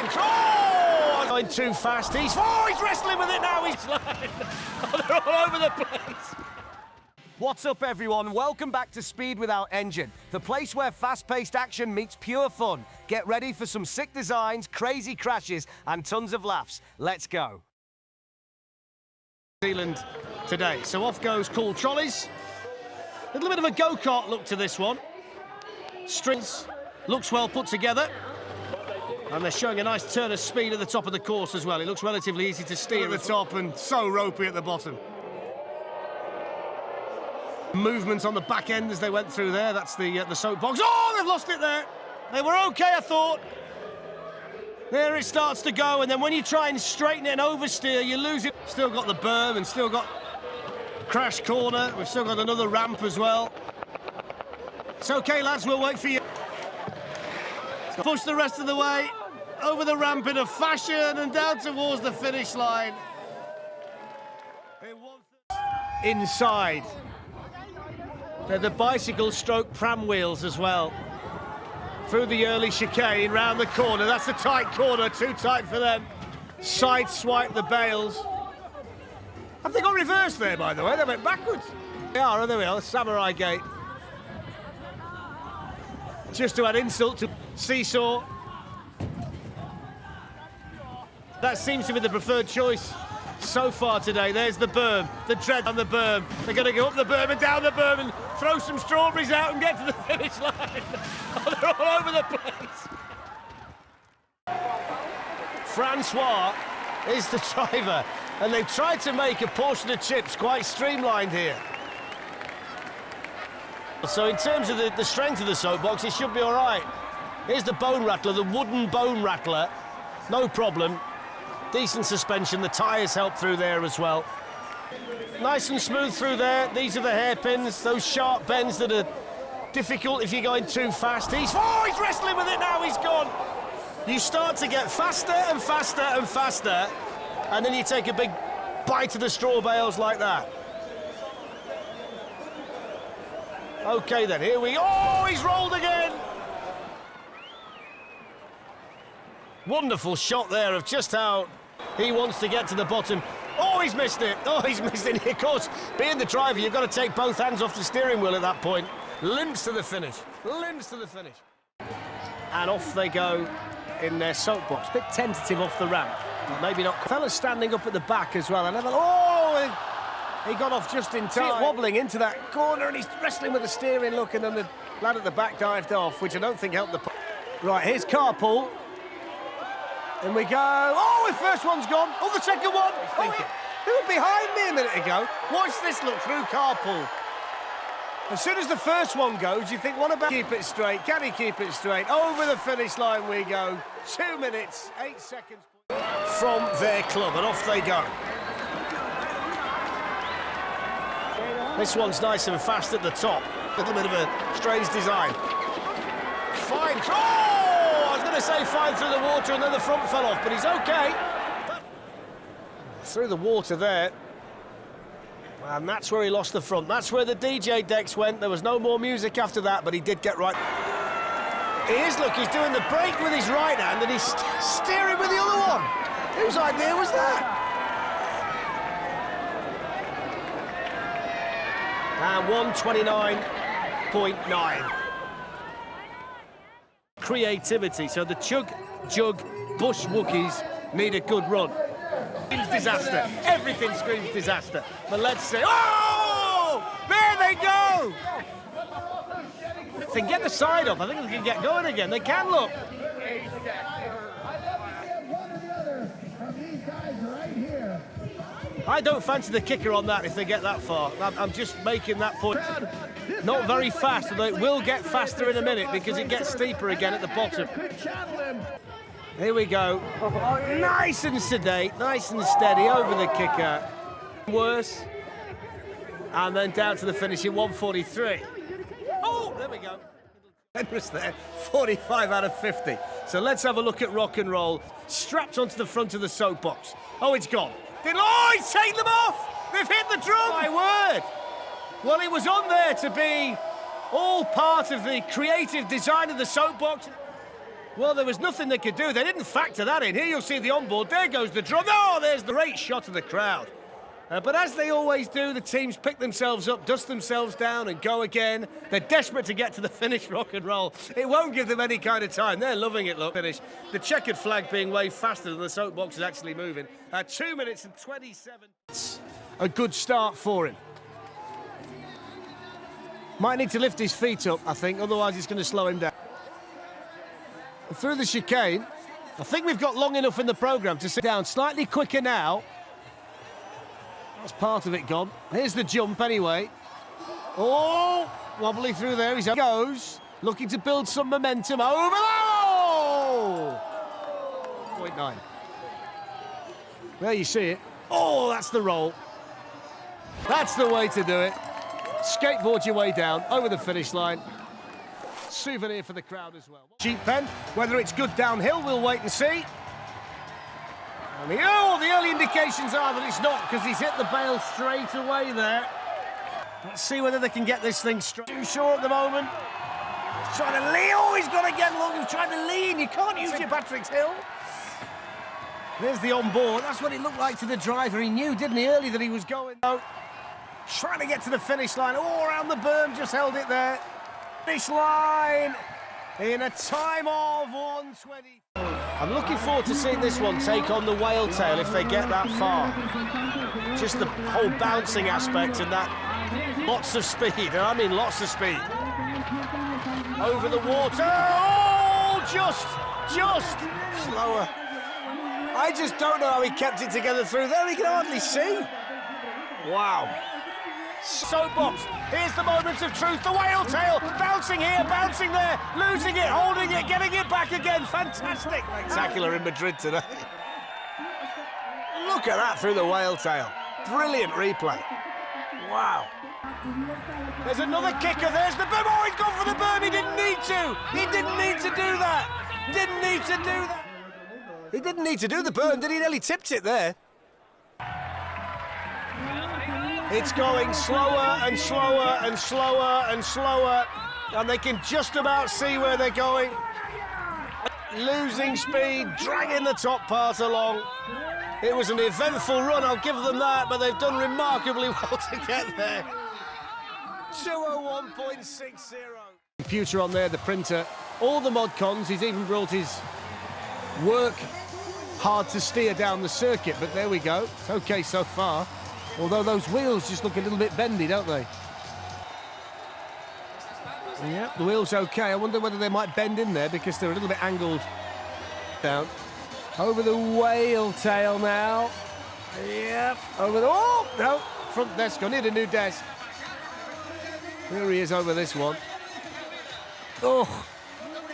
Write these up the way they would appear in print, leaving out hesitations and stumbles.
Fine. Oh! Going too fast. He's wrestling with it now. He's flying. Oh, they're all over the place. What's up, everyone? Welcome back to Speed Without Engine, the place where fast-paced action meets pure fun. Get ready for some sick designs, crazy crashes, and tons of laughs. Let's go. New Zealand today. So off goes Cool Trolleys. A little bit of a go-kart look to this one. Strings looks well put together. And they're showing a nice turn of speed at the top of the course as well. It looks relatively easy to steer at the top and so ropey at the bottom. Movement on the back end as they went through there. That's the soapbox. Oh, they've lost it there. They were okay, I thought. There it starts to go, and then when you try and straighten it and oversteer, you lose it. Still got the berm and still got crash corner. We've still got another ramp as well. It's okay, lads, we'll wait for you. Push the rest of the way over the ramp in a fashion and down towards the finish line. Inside. They're the bicycle stroke pram wheels as well. Through the early chicane, round the corner. That's a tight corner, too tight for them. Side swipe the bales. Have they got reverse there, by the way? They went backwards. They are, there we are, Samurai Gate. Just to add insult to Seesaw. That seems to be the preferred choice so far today. There's the berm, the tread on the berm. They're going to go up the berm and down the berm and throw some strawberries out and get to the finish line. Oh, they're all over the place. Francois is the driver, and they've tried to make a portion of chips quite streamlined here. So in terms of the strength of the soapbox, it should be all right. Here's the bone rattler, the wooden bone rattler. No problem. Decent suspension, the tyres help through there as well. Nice and smooth through there. These are the hairpins, those sharp bends that are difficult if you're going too fast. He's wrestling with it now, he's gone. You start to get faster and faster and faster, and then you take a big bite of the straw bales like that. Okay then, here we go. Oh, he's rolled again. Wonderful shot there of just how he wants to get to the bottom. Oh, he's missed it. Oh, he's missed it. Of course, being the driver, you've got to take both hands off the steering wheel at that point. Limps to the finish. Limps to the finish. And off they go in their soapbox. Bit tentative off the ramp. But maybe not. Fella's standing up at the back as well. Oh, he got off just in time. Wobbling into that corner, and he's wrestling with the steering look, and then the lad at the back dived off, which I don't think helped the... Right, here's carpool. And we go, oh, the first one's gone. Oh, the second one. Oh, they were behind me a minute ago. Watch this look through carpool. As soon as the first one goes, you think, what about keep it straight? Can he keep it straight? Over the finish line we go. 2 minutes, 8 seconds. From their club, and off they go. This one's nice and fast at the top. A little bit of a strange design. Fine. Oh! I was going to say fine through the water and then the front fell off, but he's okay. Through the water there. And that's where he lost the front. That's where the DJ decks went. There was no more music after that, but he did get right. He is, look, he's doing the brake with his right hand and he's steering with the other one. Whose idea was that? And 129.9. Creativity. So the CHUG BUSHWOOKIES need a good run. Disaster. Everything screams disaster. But let's see. Oh! There they go! If they can get the side off, I think they can get going again. They can, look. I don't fancy the kicker on that if they get that far. I'm just making that point. Not very fast, although it will get faster in a minute because it gets steeper again at the bottom. Here we go. Nice and sedate, nice and steady over the kicker. Worse. And then down to the finish in 1:43. Oh, there we go. Generous there, 45 out of 50. So let's have a look at rock and roll. Strapped onto the front of the soapbox. Oh, it's gone. Oh, he's taken them off! They've hit the drum! My word! Well, it was on there to be all part of the creative design of the soapbox. Well, there was nothing they could do. They didn't factor that in. Here you'll see the onboard. There goes the drum. Oh, there's the great shot of the crowd. But as they always do, the teams pick themselves up, dust themselves down and go again. They're desperate to get to the finish, rock and roll. It won't give them any kind of time. They're loving it, look, finish. The checkered flag being waved faster than the soapbox is actually moving. 2 minutes and 27. A good start for him. Might need to lift his feet up, I think, otherwise it's going to slow him down. Through the chicane, I think we've got long enough in the programme to sit down. Slightly quicker now. That's part of it gone. Here's the jump anyway. Oh, wobbly through there. He goes, looking to build some momentum. Over. Oh! 0.9. There you see it. Oh, that's the roll. That's the way to do it. Skateboard your way down over the finish line. Souvenir for the crowd as well. Cheap pen. Whether it's good downhill, we'll wait and see. And the early indications are that it's not, because he's hit the bail straight away there. Let's see whether they can get this thing straight. Too short at the moment. He's trying to lean. Oh, he's got to get long. He's trying to lean. You can't use your Patrick's Hill. There's the onboard. That's what it looked like to the driver. He knew, didn't he, early that he was going out. Trying to get to the finish line. Oh, around the berm, just held it there. Finish line in a time of 1:20. I'm looking forward to seeing this one take on the whale tail if they get that far. Just the whole bouncing aspect and that lots of speed, and I mean lots of speed. Over the water, oh, just slower. I just don't know how he kept it together through there, he can hardly see. Wow. Soapbox, here's the moment of truth, the whale tail, bouncing here, bouncing there, losing it, holding it, getting it back again, fantastic. Spectacular in Madrid today. Look at that through the whale tail, brilliant replay. Wow. There's another kicker, there's the berm, oh, he's gone for the berm, he didn't need to do that, didn't need to do that. He didn't need to do the berm, did he? Nearly tipped it there. It's going slower and slower and slower and slower, and they can just about see where they're going. Losing speed, dragging the top part along. It was an eventful run, I'll give them that, but they've done remarkably well to get there. 201.60. Computer on there, the printer, all the mod cons. He's even brought his work hard to steer down the circuit, but there we go. It's okay so far. Although those wheels just look a little bit bendy, don't they? Yep, the wheel's okay. I wonder whether they might bend in there because they're a little bit angled down. Over the whale tail now. Yep, over the... Oh, no, front desk. I need a new desk. Here he is over this one. Oh,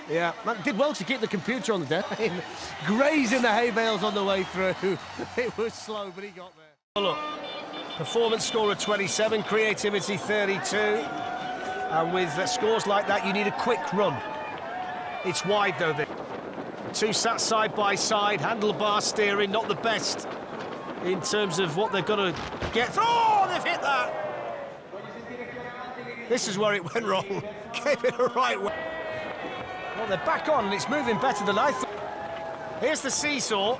yeah, that did well to keep the computer on the desk. Grazing the hay bales on the way through. It was slow, but he got there. Oh, look. Performance score of 27, creativity 32. And with scores like that, you need a quick run. It's wide, though. The two sat side by side, handlebar steering, not the best in terms of what they've got to get through. Oh, they've hit that. This is where it went wrong. Gave it a right way. Well, they're back on, and it's moving better than I thought. Here's the seesaw.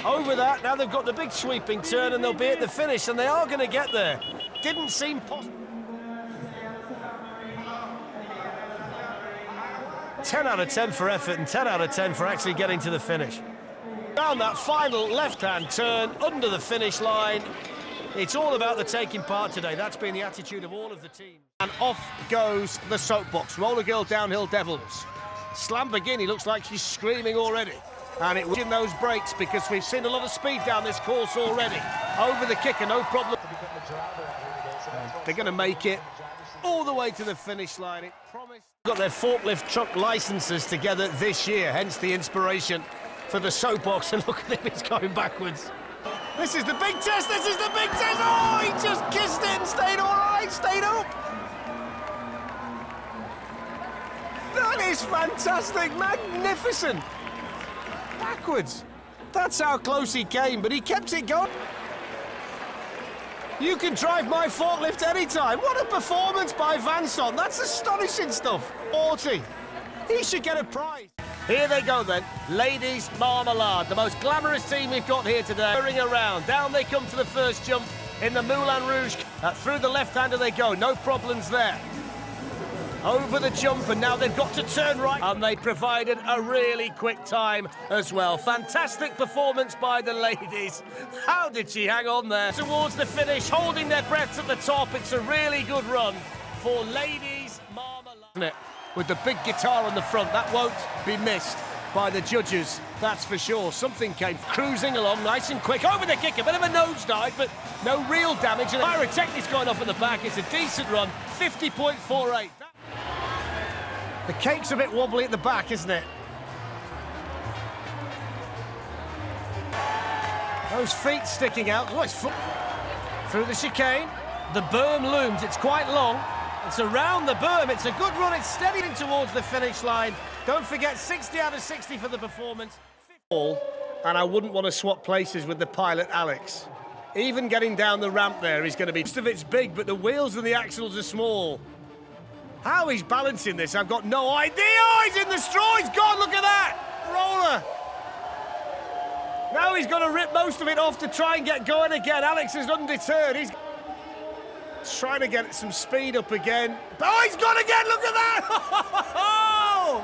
Over that, now they've got the big sweeping turn and they'll be at the finish, and they are going to get there. Didn't seem possible. 10 out of 10 for effort and 10 out of 10 for actually getting to the finish. Down that final left-hand turn, under the finish line. It's all about the taking part today. That's been the attitude of all of the teams. And off goes the soapbox. Roller girl downhill devils. Lamborghini looks like she's screaming already. And it was in those brakes because we've seen a lot of speed down this course already. Over the kicker, no problem. They're going to make it all the way to the finish line. It promised. Got their forklift truck licenses together this year, hence the inspiration for the soapbox. And look at him, he's going backwards. This is the big test, this is the big test. Oh, he just kissed it and stayed all right, stayed up. That is fantastic, magnificent. Backwards. That's how close he came, but he kept it going. You can drive my forklift anytime. What a performance by Vanson. That's astonishing stuff. 40. He should get a prize. Here they go then. Ladies Marmalade, the most glamorous team we've got here today. Turning around. Down they come to the first jump in the Moulin Rouge. Through the left-hander they go. No problems there. Over the jump, and now they've got to turn right. And they provided a really quick time as well. Fantastic performance by the ladies. How did she hang on there? Towards the finish, holding their breaths at the top. It's a really good run for Ladies Marmalade. With the big guitar on the front, that won't be missed by the judges, that's for sure. Something came cruising along nice and quick. Over the kick, a bit of a nosedive, but no real damage. And pyrotechnic's going off at the back. It's a decent run, 50.48. The cake's a bit wobbly at the back, isn't it? Those feet sticking out. Oh, it's through the chicane. The berm looms. It's quite long. It's around the berm. It's a good run. It's steadying towards the finish line. Don't forget, 60 out of 60 for the performance. And I wouldn't want to swap places with the pilot, Alex. Even getting down the ramp there is going to be... Most of it's big, but the wheels and the axles are small. How he's balancing this, I've got no idea. Oh, he's in the straw. He's gone. Look at that. Roller. Now he's got to rip most of it off to try and get going again. Alex is undeterred. He's trying to get some speed up again. Oh, he's gone again. Look at that. Oh,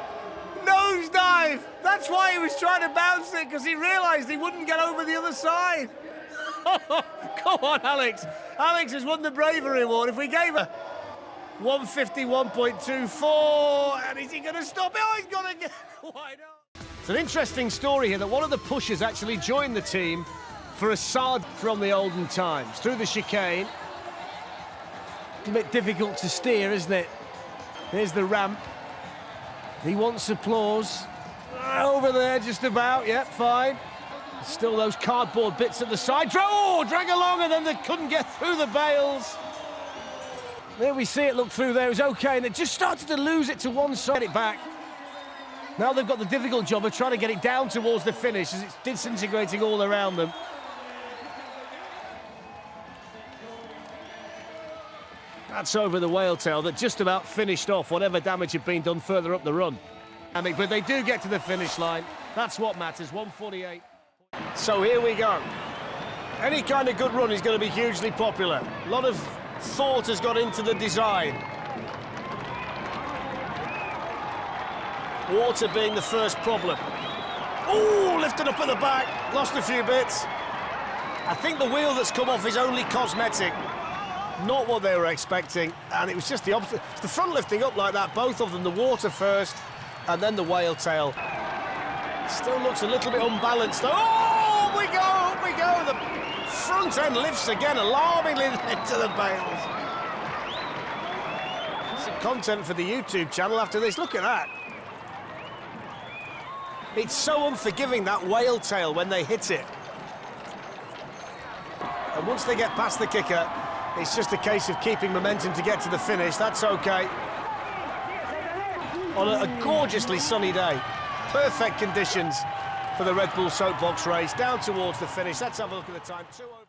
nosedive. That's why he was trying to bounce it, because he realised he wouldn't get over the other side. Come on, Alex. Alex has won the bravery award. If we gave her 151.24, and is he going to stop it? Oh, he's gone again. Why not? It's an interesting story here that one of the pushers actually joined the team for a sard from the olden times. Through the chicane. A bit difficult to steer, isn't it? There's the ramp. He wants applause. Over there, just about. Yep, fine. Still those cardboard bits at the side. Oh, drag along, and then they couldn't get through the bales. There we see it look through there. It was okay, and it just started to lose it to one side. It back. Now they've got the difficult job of trying to get it down towards the finish as it's disintegrating all around them. That's over the whale tail that just about finished off whatever damage had been done further up the run. But they do get to the finish line. That's what matters, 148. So here we go. Any kind of good run is going to be hugely popular. A lot of thought has got into the design. Water being the first problem. Oh, lifted up at the back, lost a few bits. I think the wheel that's come off is only cosmetic. Not what they were expecting, and it was just the opposite. The front lifting up like that, both of them, the water first, and then the whale tail. Still looks a little bit unbalanced, though. Oh, up we go, up we go. The front end lifts again, alarmingly into the bales. Some content for the YouTube channel after this. Look at that. It's so unforgiving, that whale tail, when they hit it. And once they get past the kicker, it's just a case of keeping momentum to get to the finish. That's okay. On a gorgeously sunny day. Perfect conditions for the Red Bull Soapbox race. Down towards the finish. Let's have a look at the time. 2:04.